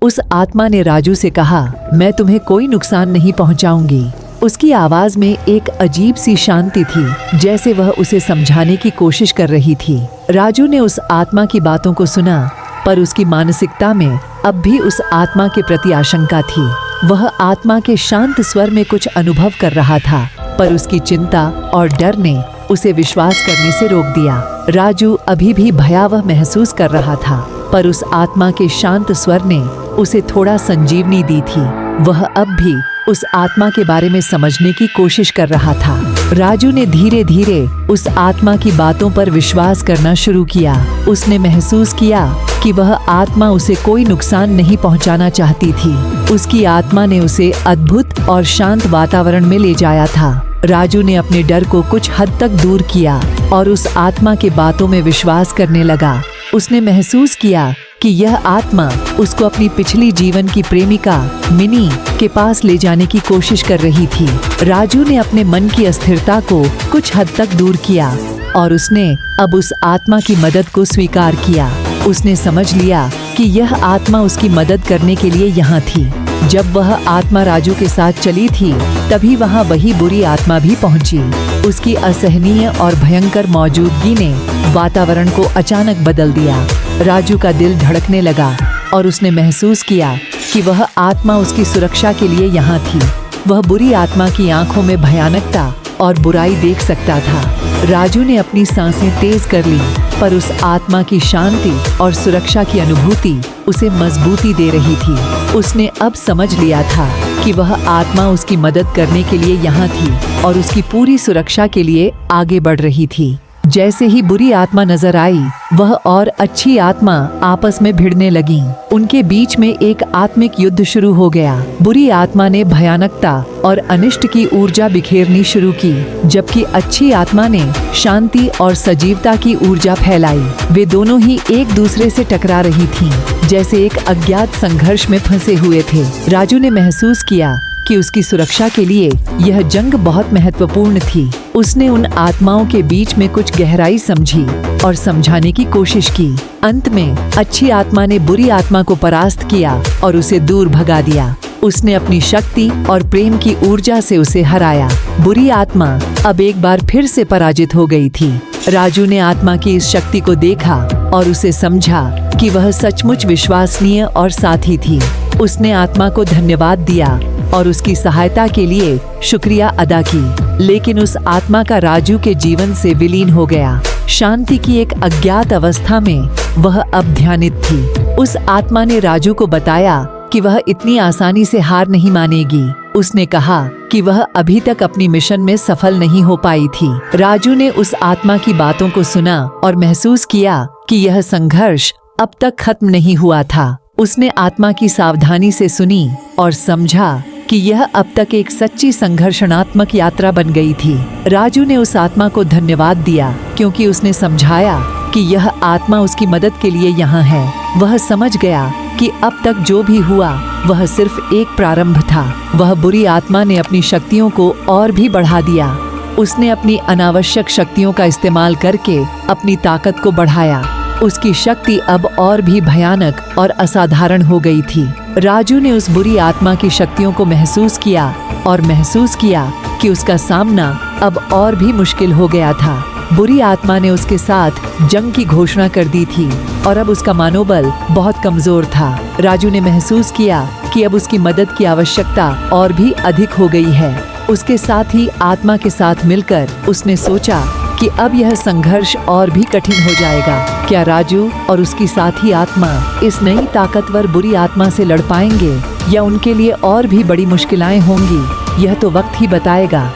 उस आत्मा ने राजू से कहा, मैं तुम्हें कोई नुकसान नहीं पहुंचाऊंगी। उसकी आवाज में एक अजीब सी शांति थी, जैसे वह उसे समझाने की कोशिश कर रही थी। राजू ने उस आत्मा की बातों को सुना, पर उसकी मानसिकता में अब भी उस आत्मा के प्रति आशंका थी। वह आत्मा के शांत स्वर में कुछ अनुभव कर रहा था, पर उसकी चिंता और डर ने उसे विश्वास करने से रोक दिया। राजू अभी भी भयावह महसूस कर रहा था, पर उस आत्मा के शांत स्वर ने उसे थोड़ा संजीवनी दी थी। वह अब भी उस आत्मा के बारे में समझने की कोशिश कर रहा था। राजू ने धीरे धीरे उस आत्मा की बातों पर विश्वास करना शुरू किया। उसने महसूस किया कि वह आत्मा उसे कोई नुकसान नहीं पहुंचाना चाहती थी। उसकी आत्मा ने उसे अद्भुत और शांत वातावरण में ले जाया था। राजू ने अपने डर को कुछ हद तक दूर किया और उस आत्मा की बातों में विश्वास करने लगा। उसने महसूस किया कि यह आत्मा उसको अपनी पिछली जीवन की प्रेमिका मिनी के पास ले जाने की कोशिश कर रही थी। राजू ने अपने मन की अस्थिरता को कुछ हद तक दूर किया और उसने अब उस आत्मा की मदद को स्वीकार किया। उसने समझ लिया कि यह आत्मा उसकी मदद करने के लिए यहाँ थी। जब वह आत्मा राजू के साथ चली थी, तभी वहाँ वही बुरी आत्मा भी पहुंची। उसकी असहनीय और भयंकर मौजूदगी ने वातावरण को अचानक बदल दिया। राजू का दिल धड़कने लगा और उसने महसूस किया कि वह आत्मा उसकी सुरक्षा के लिए यहाँ थी। वह बुरी आत्मा की आंखों में भयानकता और बुराई देख सकता था। राजू ने अपनी सांसें तेज कर ली, पर उस आत्मा की शांति और सुरक्षा की अनुभूति उसे मजबूती दे रही थी। उसने अब समझ लिया था कि वह आत्मा उसकी मदद करने के लिए यहाँ थी और उसकी पूरी सुरक्षा के लिए आगे बढ़ रही थी। जैसे ही बुरी आत्मा नजर आई, वह और अच्छी आत्मा आपस में भिड़ने लगी। उनके बीच में एक आत्मिक युद्ध शुरू हो गया। बुरी आत्मा ने भयानकता और अनिष्ट की ऊर्जा बिखेरनी शुरू की, जबकि अच्छी आत्मा ने शांति और सजीवता की ऊर्जा फैलाई। वे दोनों ही एक दूसरे से टकरा रही थीं, जैसे एक अज्ञात संघर्ष में फंसे हुए थे। राजू ने महसूस किया कि उसकी सुरक्षा के लिए यह जंग बहुत महत्वपूर्ण थी। उसने उन आत्माओं के बीच में कुछ गहराई समझी और समझाने की कोशिश की। अंत में अच्छी आत्मा ने बुरी आत्मा को परास्त किया और उसे दूर भगा दिया। उसने अपनी शक्ति और प्रेम की ऊर्जा से उसे हराया। बुरी आत्मा अब एक बार फिर से पराजित हो गई थी। राजू ने आत्मा की इस शक्ति को देखा और उसे समझा कि वह सचमुच विश्वसनीय और साथी थी। उसने आत्मा को धन्यवाद दिया और उसकी सहायता के लिए शुक्रिया अदा की, लेकिन उस आत्मा का राजू के जीवन से विलीन हो गया। शांति की एक अज्ञात अवस्था में वह अब ध्यानित थी। उस आत्मा ने राजू को बताया कि वह इतनी आसानी से हार नहीं मानेगी। उसने कहा कि वह अभी तक अपनी मिशन में सफल नहीं हो पाई थी। राजू ने उस आत्मा की बातों को सुना और महसूस किया कि यह संघर्ष अब तक खत्म नहीं हुआ था। उसने आत्मा की सावधानी से सुनी और समझा कि यह अब तक एक सच्ची संघर्षणात्मक यात्रा बन गई थी। राजू ने उस आत्मा को धन्यवाद दिया क्योंकि उसने समझाया कि यह आत्मा उसकी मदद के लिए यहाँ है। वह समझ गया कि अब तक जो भी हुआ वह सिर्फ एक प्रारंभ था। वह बुरी आत्मा ने अपनी शक्तियों को और भी बढ़ा दिया। उसने अपनी अनावश्यक शक्तियों का इस्तेमाल करके अपनी ताकत को बढ़ाया। उसकी शक्ति अब और भी भयानक और असाधारण हो गई थी। राजू ने उस बुरी आत्मा की शक्तियों को महसूस किया और महसूस किया कि उसका सामना अब और भी मुश्किल हो गया था। बुरी आत्मा ने उसके साथ जंग की घोषणा कर दी थी और अब उसका मनोबल बहुत कमजोर था। राजू ने महसूस किया कि अब उसकी मदद की आवश्यकता और भी अधिक हो गई है। उसके साथ ही आत्मा के साथ मिलकर उसने सोचा कि अब यह संघर्ष और भी कठिन हो जाएगा। क्या राजू और उसकी साथी आत्मा इस नई ताकतवर बुरी आत्मा से लड़ पाएंगे या उनके लिए और भी बड़ी मुश्किलें होंगी? यह तो वक्त ही बताएगा।